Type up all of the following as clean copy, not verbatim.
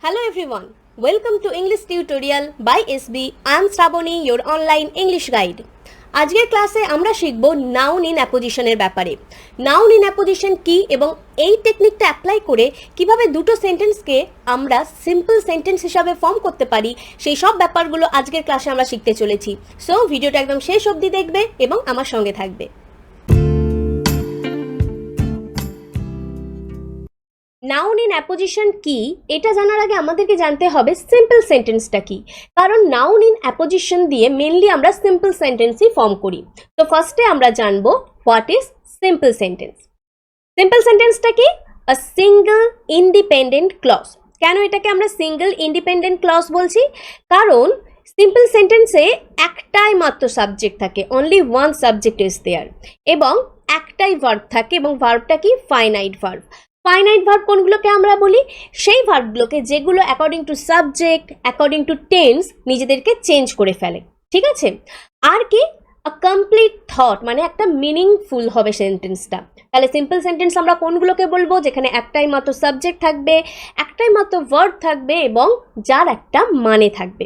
Hello everyone, welcome to English tutorial by SB. I am Sravani, your online English guide. আজকের ক্লাসে আমরা শিখব noun in অ্যাপোজিশনের ব্যাপারে। Noun in apposition কি এবং এই টেকনিকটা অ্যাপ্লাই করে কিভাবে দুটো সেন্টেন্সকে আমরা সিম্পল সেন্টেন্স হিসাবে ফর্ম করতে পারি সেই সব ব্যাপারগুলো আজকের ক্লাসে আমরা শিখতে চলেছি। সো ভিডিওটা একদম শেষ অবধি দেখবে এবং আমার সঙ্গে থাকবে। নাউন ইন অ্যাপোজিশন কি এটা জানার আগে আমাদেরকে জানতে হবে সিম্পল সেন্টেন্সটা কি, কারণ নাউন ইন অ্যাপোজিশন দিয়ে মেনলি আমরা সিম্পল সেন্টেন্সই ফর্ম করি। তো ফার্স্টে আমরা জানবো what is simple sentence. Simple সেন্টেন্সটা কি? A single independent clause. কেন এটাকে আমরা সিঙ্গল ইন্ডিপেন্ডেন্ট ক্লজ বলছি? কারণ সিম্পল সেন্টেন্সে একটাই মাত্র সাবজেক্ট থাকে, only one subject is there, এবং একটাই ভার্ব থাকে এবং ভার্বটা কি? Finite verb. ফাইনাইট ভার্ব কোনগুলোকে আমরা বলি? সেই ভার্বগুলোকে যেগুলো according to subject, according to tense নিজেদেরকে চেঞ্জ করে ফেলে। ঠিক আছে? আর কি? আ কমপ্লিট থট, মানে একটা মিনিংফুল হবে সেন্টেন্সটা। তাহলে সিম্পল সেন্টেন্স আমরা কোনগুলোকে বলবো? যেখানে একটাই মাত্র সাবজেক্ট থাকবে, একটাই মাত্র ভার্ব থাকবে এবং যার একটা মানে থাকবে।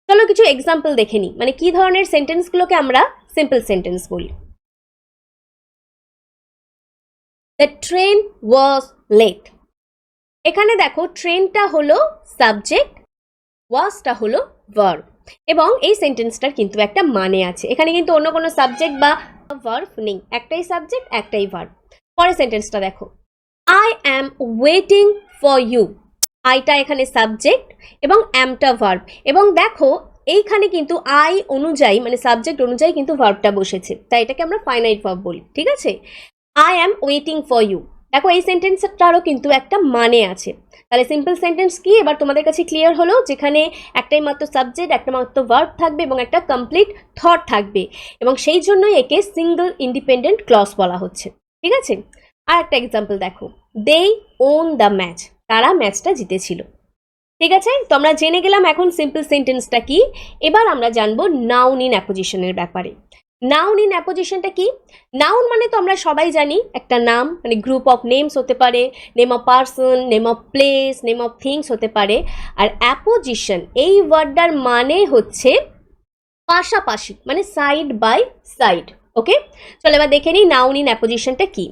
চলো কিছু এক্সাম্পল দেখে নিই, মানে কি ধরনের সেন্টেন্সগুলোকে আমরা সিম্পল সেন্টেন্স বলি। The train was late. এখানে দেখো ট্রেনটা হলো সাবজেক্ট, ওয়াজটা হলো ভার্ব, এবং এই সেন্টেন্সটার কিন্তু একটা মানে আছে। এখানে কিন্তু অন্য কোনো সাবজেক্ট বা ভার্ব নেই, একটাই সাবজেক্ট একটাই ভার্ব। পরের সেন্টেন্সটা দেখো, I am waiting for you. আইটা এখানে সাবজেক্ট এবং অ্যামটা ভার্ব, এবং দেখো এইখানে কিন্তু আই অনুযায়ী মানে সাবজেক্ট অনুযায়ী কিন্তু ভার্বটা বসেছে, তাই এটাকে আমরা ফাইনাইট ভার্ব বলি। ঠিক আছে? I am waiting for you. দেখো এই সেন্টেন্সটারও কিন্তু একটা মানে আছে। তাহলে সিম্পল সেন্টেন্স কি এবার তোমাদের কাছে ক্লিয়ার হলো, যেখানে একটাই মাত্র সাবজেক্ট, একটা মাত্র ভার্ব থাকবে এবং একটা কমপ্লিট থট থাকবে, এবং সেই জন্যই একে সিঙ্গল ইন্ডিপেন্ডেন্ট ক্লজ বলা হচ্ছে। ঠিক আছে? আর একটা এক্সাম্পল দেখো, দে ওন দ্য ম্যাচ। তারা ম্যাচটা জিতেছিল। ঠিক আছে? তো আমরা জেনে গেলাম এখন সিম্পল সেন্টেন্সটা কি। এবার আমরা জানবো নাউন ইন অ্যাপোজিশনের ব্যাপারে। নাউন ইন অ্যাপোজিশনটা কি? নাউন মানে তো আমরা সবাই জানি একটা নাম, মানে গ্রুপ অফ নেমস হতে পারে, name of person, name of place, name of things হতে পারে। আর অ্যাপোজিশন এই ওয়ার্ডটার মানে হচ্ছে পাশাপাশি, মানে সাইড বাই সাইড। ওকে, চলো এবার দেখে নিই নাউন ইন অ্যাপোজিশনটা কি।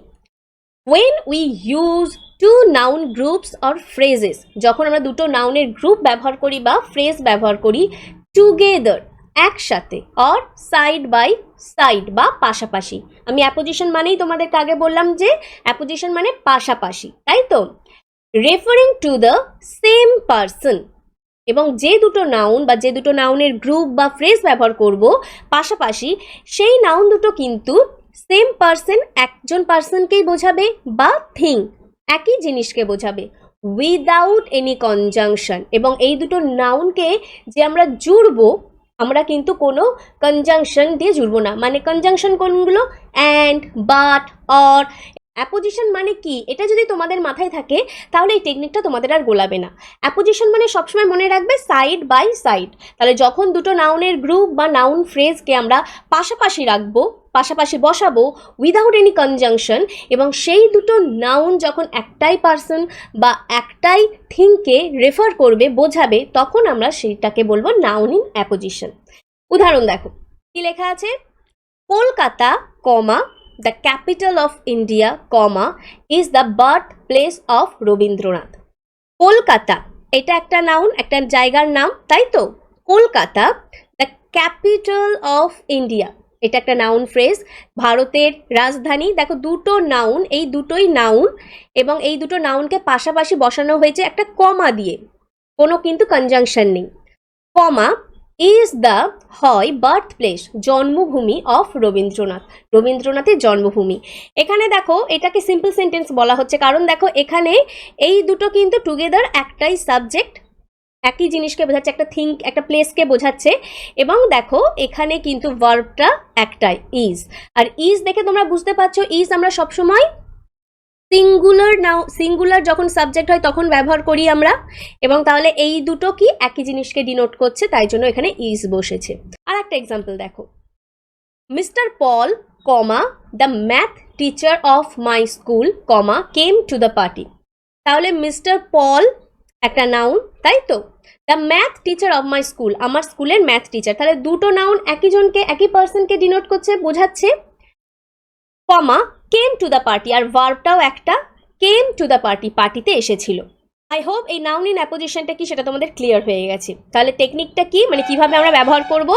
When we use two noun groups or phrases, যখন আমরা দুটো নাউনের গ্রুপ ব্যবহার করি বা ফ্রেজ ব্যবহার করি, টুগেদার একসাথে, অর সাইড বাই সাইড বা পাশাপাশি। আমি অ্যাপোজিশন মানেই তোমাদেরকে আগে বললাম যে অ্যাপোজিশন মানে পাশাপাশি, তাই তো? Referring to the same person, এবং যে দুটো নাউন বা যে দুটো নাউনের গ্রুপ বা ফ্রেজ ব্যবহার করব পাশাপাশি, সেই নাউন দুটো কিন্তু সেম পারসন, একজন পারসনকেই বোঝাবে, বা থিং একই জিনিসকে বোঝাবে, উইদাউট এনি কনজাংশন। এবং এই দুটো নাউনকে যে আমরা জুড়বো, আমরা কিন্তু কোনো কনজাংশন দিয়ে জুড়বো না। মানে কনজাংশন কোনগুলো? And, but, or. অ্যাপোজিশন মানে কি এটা যদি তোমাদের মাথায় থাকে তাহলে এই টেকনিকটা তোমাদের আর গোলাবে না। অ্যাপোজিশন মানে সবসময় মনে রাখবে সাইড বাই সাইড। তাহলে যখন দুটো নাউনের গ্রুপ বা নাউন ফ্রেজকে আমরা পাশাপাশি রাখবো, পাশাপাশি বসাবো উইদাউট এনি কনজাংশন, এবং সেই দুটো নাউন যখন একটাই পারসন বা একটাই থিংকে রেফার করবে, বোঝাবে, তখন আমরা সেইটাকে বলবো নাউন ইন অ্যাপোজিশন। উদাহরণ দেখো কি লেখা আছে, কলকাতা, কমা, the capital of India, comma, is the birthplace of Rabindranath. Kolkata এটা একটা নাউন, একটা জায়গার নাম, তাই তো? Kolkata, the capital of India, এটা একটা নাউন ফ্রেজ, ভারতের রাজধানী। দেখো দুটো নাউন, এই দুটোই নাউন, এবং এই দুটো নাউনকে পাশাপাশি বসানো হয়েছে একটা কমা দিয়ে, কোনো কিন্তু কনজাংশন নেই। কমা, ইজ দ্য হয় বার্থ প্লেস, জন্মভূমি অফ রবীন্দ্রনাথ, রবীন্দ্রনাথের জন্মভূমি। এখানে দেখো এটাকে সিম্পল সেন্টেন্স বলা হচ্ছে, কারণ দেখো এখানে এই দুটো কিন্তু টুগেদার একটাই সাবজেক্ট, একই জিনিসকে বোঝাচ্ছে, একটা থিং, একটা প্লেসকে বোঝাচ্ছে, এবং দেখো এখানে কিন্তু ভার্বটা একটাই, ইজ। আর ইজ দেখে তোমরা বুঝতে পারছো ইজ আমরা সবসময় সিঙ্গুলার যখন সাবজেক্ট হয় তখন ব্যবহার করি আমরা, এবং তাহলে এই দুটো কি একই জিনিসকে ডিনোট করছে, তাই জন্য এখানে ইজ বসেছে। আর একটা এক্সাম্পল দেখো, mister Paul, comma, the math teacher of my school, comma, came to the party. তাহলে মিস্টার পল একটা নাউন, তাই তো? The math teacher of my school, আমার স্কুলের ম্যাথ টিচার, তাহলে দুটো নাউন একই জনকে একই পার্সনকে ডিনোট করছে, বোঝাচ্ছে। কমা কেম টু দ্য পার্টি, আর ভার্বটাও একটা, কেম টু দ্য পার্টি, পার্টিতে এসেছিল। আই হোপ এই নাউন ইন অ্যাপোজিশনটা কি সেটা তোমাদের ক্লিয়ার হয়ে গেছে। তাহলে টেকনিকটা কি, মানে কিভাবে আমরা ব্যবহার করব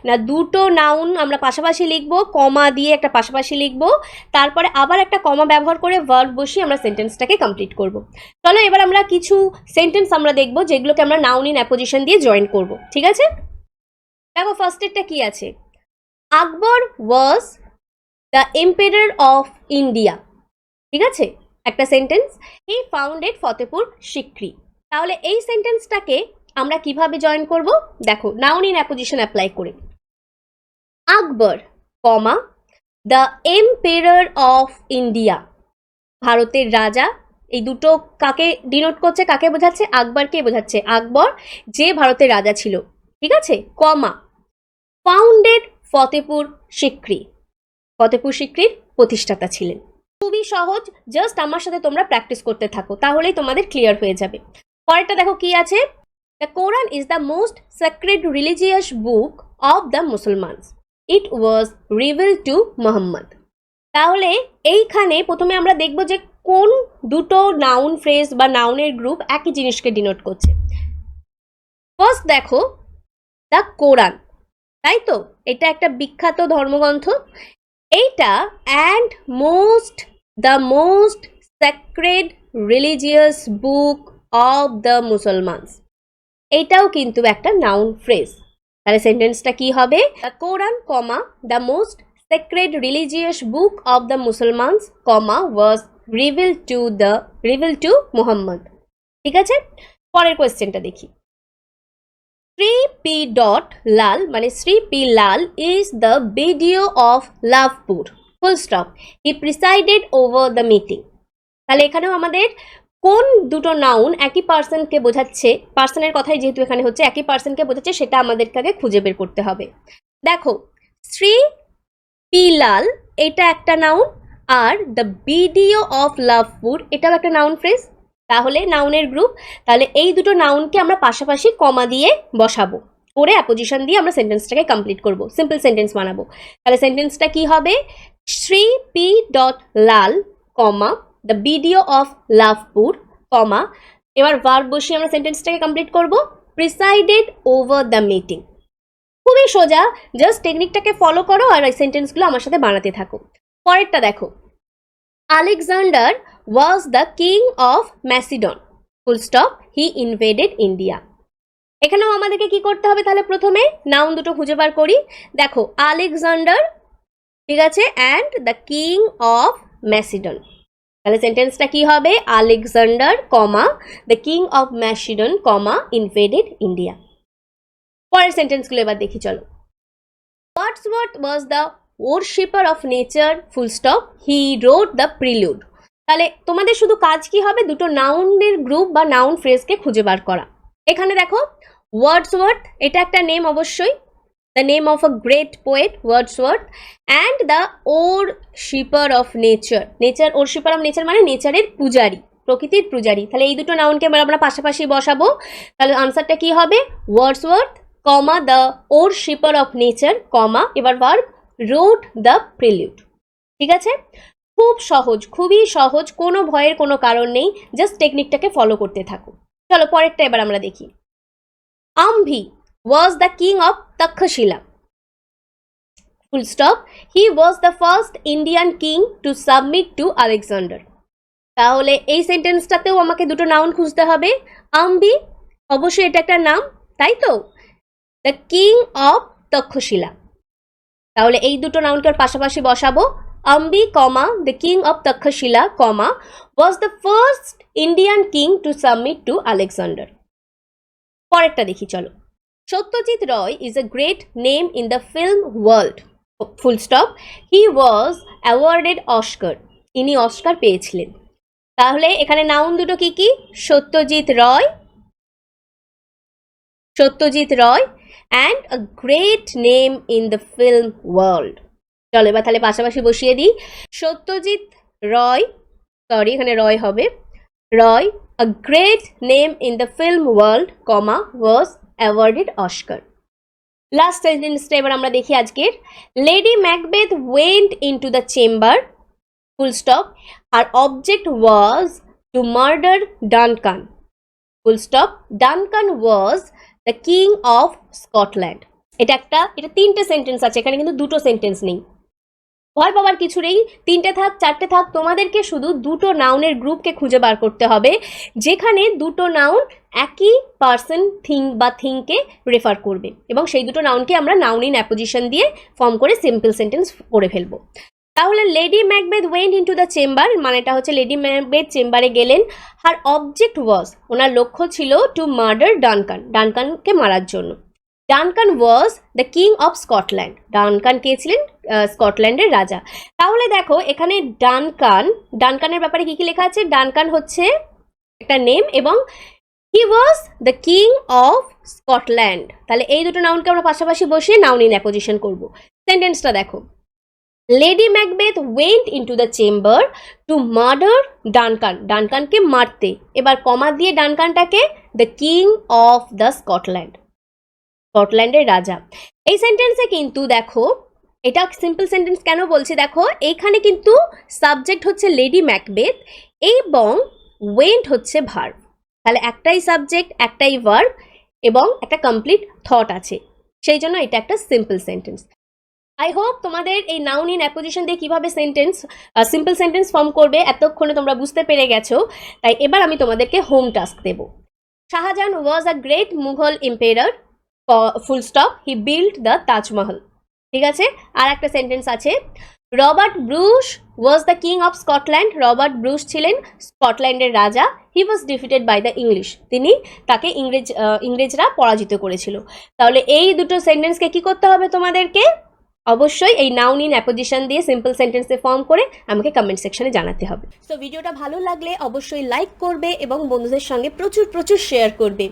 না, দুটো নাউন আমরা পাশাপাশি লিখবো, কমা দিয়ে একটা পাশাপাশি লিখবো, তারপরে আবার একটা কমা ব্যবহার করে ভার্ব বসিয়ে আমরা সেন্টেন্সটাকে কমপ্লিট করব। চলো এবার আমরা কিছু সেন্টেন্স আমরা দেখবো যেগুলোকে আমরা নাউন ইন অ্যাপোজিশন দিয়ে জয়েন করব, ঠিক আছে? দেখো ফার্স্টেরটা কি আছে, Akbar was the empire of India, ঠিক আছে? একটা sentence. He founded Fatehpur Sikri. তাহলে এই সেন্টেন্সটাকে আমরা কিভাবে জয়েন করব, দেখো নাউন ইন অ্যাপোজিশন অ্যাপ্লাই করে। Akbar comma the empire of India, ভারতের রাজা, এই দুটো কাকে ডিনোট করছে, কাকে বোঝাচ্ছে, আকবরকে বোঝাচ্ছে, আকবর যে ভারতের রাজা ছিল, ঠিক আছে? কমা ফাউন্ডেড ফতেপুর সিক্রি, ফতেপুর সিক্রির প্রতিষ্ঠাতা ছিলেন। খুবই সহজ, জাস্ট আমার সাথে তোমরা প্র্যাকটিস করতে থাকো, তাহলেই তোমাদের ক্লিয়ার হয়ে যাবে। পরেরটা দেখো কি আছে, the Quran is the most sacred religious book of the Musalmans, it was revealed to Muhammad. তাহলে এইখানে প্রথমে আমরা দেখব যে কোন দুটো নাউন ফ্রেজ বা নাউনের গ্রুপ একই জিনিসকে ডিনোট করছে। ফার্স্ট দেখো দ্য কোরআন, তাই তো? এটা একটা বিখ্যাত ধর্মগ্রন্থ, এইটা and the most sacred religious book of the Musalmans, এইটাও কিন্তু একটা নাউন ফ্রেজ। তাহলে সেন্টেন্সটা কি হবে, the Quran comma the most sacred religious book of the Musalmans comma was revealed to Muhammad, ঠিক আছে? পরের কোয়েশ্চেনটা দেখি। শ্রী পি ডট লাল, মানে Shri P Lal is the BDO of Labhpur, full stop, he presided over the meeting. তাহলে এখানেও আমাদের কোন দুটো নাউন একই পার্সনকে বোঝাচ্ছে, পার্সনের কথাই যেহেতু এখানে হচ্ছে, একই পার্সনকে বোঝাচ্ছে, সেটা আমাদেরকে আগে খুঁজে বের করতে হবে। দেখো শ্রী পি লাল এটা একটা noun, are the BDO of Labhpur এটাও একটা নাউন ফ্রেজ, তাহলে নাউনের গ্রুপ। তাহলে এই দুটো নাউনকে আমরা পাশাপাশি কমা দিয়ে বসাবো, করে অ্যাপোজিশন দিয়ে আমরা সেন্টেন্সটাকে কমপ্লিট করব, সিম্পল সেন্টেন্স বানাবো। তাহলে সেন্টেন্সটা কি হবে, Shri P dot Lal comma the BDO of Labhpur comma, এবার ভার্ব বসিয়ে আমরা সেন্টেন্সটাকে কমপ্লিট করব, প্রিসাইডেড ওভার দ্য মিটিং। খুবই সোজা, জাস্ট টেকনিকটাকে ফলো করো আর এই সেন্টেন্সগুলো আমার সাথে বানাতে থাকো। পরেরটা দেখো, Alexander was the king of Macedon, full stop, he invaded India. এখানেও আমাদেরকে কি করতে হবে, তাহলে প্রথমে নাউন দুটো খুঁজে বার করি। দেখো আলেকজান্ডার, ঠিক আছে, and the king of Macedon. তাহলে সেন্টেন্সটা কি হবে, Alexander comma the king of Macedon comma invaded India. পরের সেন্টেন্সগুলো এবার দেখি চলো। Wordsworth was the worshipper of nature, full stop, he wrote the Prelude. তাহলে তোমাদের শুধু কাজ কি হবে, দুটো নাউনের গ্রুপ বা নাউন ফ্রেজকে খুঁজে বার করা। এখানে দেখো ওয়ার্ডসওয়ার্থ এটা একটা নেম অবশ্যই, the name of a great poet Wordsworth, and the worshipper of nature, nature worshipper of nature মানে নেচারের পূজারী, প্রকৃতির পূজারী। তাহলে এই দুটো নাউনকে আমরা পাশাপাশি বসাবো, তাহলে আনসারটা কি হবে, Wordsworth comma the worshipper of nature comma এবার ভার্ব রোট দ্য প্রিলিউড, ঠিক আছে? খুব সহজ, খুবই সহজ, কোনো ভয়ের কোনো কারণ নেই, জাস্ট টেকনিকটাকে ফলো করতে থাকো। চলো পরেরটা এবার আমরা দেখি। Ambhi was the king of Takshashila, full stop, he was the first Indian king to submit to Alexander. তাহলে এই সেন্টেন্সটাতেও আমাকে দুটো নাউন খুঁজতে হবে। আম্ভি অবশ্যই এটা একটা নাম, তাই তো, দ্য কিং অফ তক্ষশিলা। তাহলে এই দুটো নাউনকে পাশাপাশি বসাবো, Ambhi comma the king of Takshashila comma was the first Indian king to submit to Alexander. পরেরটা দেখি চলো। Satyajit Ray is a great name in the film world, full stop, he was awarded Oscar, ইনি অস্কার পেয়েছিলেন। তাহলে এখানে নাউন দুটো কি কি, Satyajit Ray, Satyajit Ray and a great name in the film world. চলো এবার তাহলে পাশাপাশি বসিয়ে দিই, সত্যজিৎ রয়, সরি এখানে রয় হবে, Roy, a great name in the film world, was awarded Oscar. Last সেন্টেন্সটা এবার আমরা দেখি আজকের। Lady Macbeth went into the chamber, full stop, আর object was to murder Duncan, full stop, Duncan was the king of Scotland. এটা তিনটে sentence আছে, এখানে কিন্তু দুটো সেন্টেন্স নেই। ভয় পাওয়ার কিছু নেই, তিনটে থাক চারটে থাক, তোমাদেরকে শুধু দুটো নাউনের গ্রুপকে খুঁজে বার করতে হবে যেখানে দুটো নাউন একই পার্সন, থিং বা থিংকে রেফার করবে, এবং সেই দুটো নাউনকে আমরা নাউন ইন অ্যাপোজিশন দিয়ে ফর্ম করে সিম্পল সেন্টেন্স করে ফেলবো। তাহলে lady Macbeth went into the chamber মানেটা হচ্ছে লেডি ম্যাকবেথ চেম্বারে গেলেন, হার অবজেক্ট ওয়াজ, ওনার লক্ষ্য ছিল টু মার্ডার ডানকান, ডানকানকে মারার জন্য। Duncan was the king of Scotland, Duncan কে ছিলেন? স্কটল্যান্ডের রাজা। তাহলে দেখো এখানে ডানকানের ব্যাপারে কি কি লেখা আছে? ডানকান হচ্ছে একটা নেম এবং he was the king of Scotland. তাহলে এই দুটো নাউনকে আমরা পাশাপাশি বসিয়ে নাউন ইন অ্যাপোজিশন করব। সেন্টেন্সটা দেখো, lady Macbeth went into the chamber to murder Duncan, ডানকানকে মারতে, এবার কমা দিয়ে ডানকানটাকে the king of the Scotland, স্কটল্যান্ডের রাজা। এই সেন্টেন্সে কিন্তু দেখো, এটা সিম্পল সেন্টেন্স কেন বলছি দেখো, এইখানে কিন্তু সাবজেক্ট হচ্ছে লেডি ম্যাকবেথ এবং ওয়েন্ট হচ্ছে ভার্ব। তাহলে একটাই সাবজেক্ট, একটাই ভার্ব এবং একটা কমপ্লিট থট আছে, সেই জন্য এটা একটা সিম্পল সেন্টেন্স। আই হোপ তোমাদের এই নাউন ইন অ্যাপোজিশন দিয়ে কীভাবে সিম্পল সেন্টেন্স ফর্ম করবে এতক্ষণে তোমরা বুঝতে পেরে গেছো। তাই এবার আমি তোমাদেরকে হোম টাস্ক দেব। Shahjahan was a great Mughal empire, full stop, he build the Taj Mahal. ঠিক আছে, আর একটা সেন্টেন্স আছে, Robert Bruce was the king of Scotland, রবার্ট ব্রুশ ছিলেন স্কটল্যান্ডের রাজা, he was defeated by the English, তাকে ইংরেজরা পরাজিত করেছিল। তাহলে এই দুটো সেন্টেন্সকে কি করতে হবে তোমাদেরকে? অবশ্যই এই নাউন ইন অ্যাপোজিশন দিয়ে সিম্পল সেন্টেন্সে ফর্ম করে আমাকে কমেন্ট সেকশনে জানাতে হবে। সো ভিডিওটা ভালো লাগলে অবশ্যই লাইক করবে এবং বন্ধুদের সঙ্গে প্রচুর শেয়ার করবে,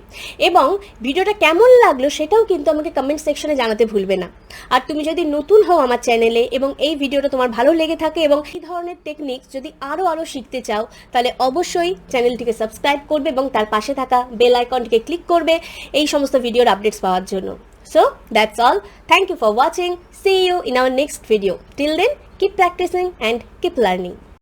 এবং ভিডিওটা কেমন লাগলো সেটাও কিন্তু আমাকে কমেন্ট সেকশনে জানাতে ভুলবে না। আর তুমি যদি নতুন হও আমার চ্যানেলে এবং এই ভিডিওটা তোমার ভালো লেগে থাকে এবং এই ধরনের টেকনিক্স যদি আরও শিখতে চাও, তাহলে অবশ্যই চ্যানেলটিকে সাবস্ক্রাইব করবে এবং তার পাশে থাকা বেল আইকনটিকে ক্লিক করবে এই সমস্ত ভিডিওর আপডেটস পাওয়ার জন্য। So that's all. Thank you for watching. See you in our next video. Till then, keep practicing and keep learning.